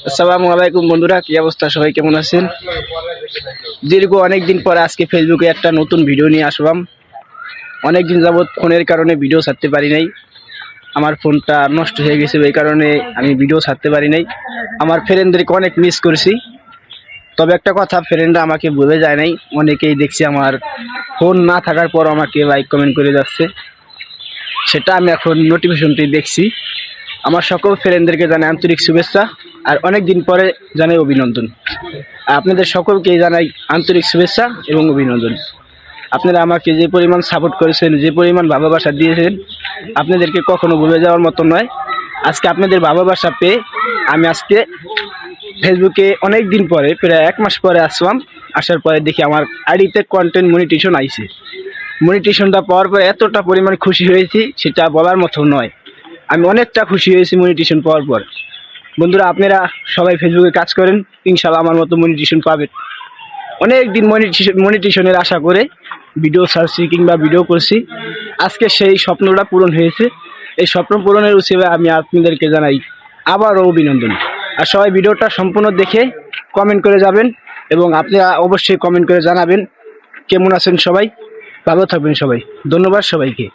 আসসালামু আলাইকুম বন্ধুরা, কি অবস্থা? সবাই কেমন আছেন? দীর্ঘ অনেকদিন পরে আজকে ফেসবুকে একটা নতুন ভিডিও নিয়ে আসলাম। অনেকদিন যাবৎ ফোনের কারণে ভিডিও ছাড়তে পারি নাই। আমার ফোনটা নষ্ট হয়ে গেছে, এই কারণে আমি ভিডিও ছাড়তে পারি নাই। আমার ফ্রেন্ডদেরকে অনেক মিস করেছি। তবে একটা কথা, ফ্রেন্ডরা আমাকে ভুলে যায় নাই। অনেকেই দেখছি আমার ফোন না থাকার পর আমাকে লাইক কমেন্ট করে যাচ্ছে, সেটা আমি এখন নোটিফিকেশনটি দেখছি। আমার সকল ফ্রেন্ডদেরকে জানাই আন্তরিক শুভেচ্ছা, আর অনেক দিন পরে জানাই অভিনন্দন। আপনাদের সকলকেই জানাই আন্তরিক শুভেচ্ছা এবং অভিনন্দন। আপনারা আমাকে যে পরিমাণ সাপোর্ট করেছেন, যে পরিমাণ ভালোবাসা দিয়েছেন, আপনাদেরকে কখনো ভুলে যাওয়ার মতো নয়। আজকে আপনাদের ভালোবাসা পেয়ে আমি আজকে ফেসবুকে অনেক দিন পরে, প্রায় 1 মাস পরে আসলাম। আসার পরে দেখি আমার আইডিতে কন্টেন্ট মনিটেশন আইছে। মনিটেশনটা পাওয়ার পরে এতটা পরিমাণ খুশি হয়েছি, সেটা বলার মতো নয়। আমি অনেকটা খুশি হয়েছি মনিটেশন পাওয়ার পর। বন্ধুরা, আপনারা সবাই ফেসবুকে কাজ করেন, ইনশাল্লাহ আমার মতো মনিটেশন পাবেন। অনেক দিন মনিটেশনের আশা করে ভিডিও ছাড়ছি কিংবা ভিডিও করছি। আজকে সেই স্বপ্নটা পূরণ হয়েছে। এই স্বপ্ন পূরণের উৎসবে আমি আপনাদেরকে জানাই আবারও অভিনন্দন। আর সবাই ভিডিওটা সম্পূর্ণ দেখে কমেন্ট করে যাবেন, এবং আপনারা অবশ্যই কমেন্ট করে জানাবেন কেমন আছেন সবাই। ভালো থাকবেন সবাই। ধন্যবাদ সবাইকে।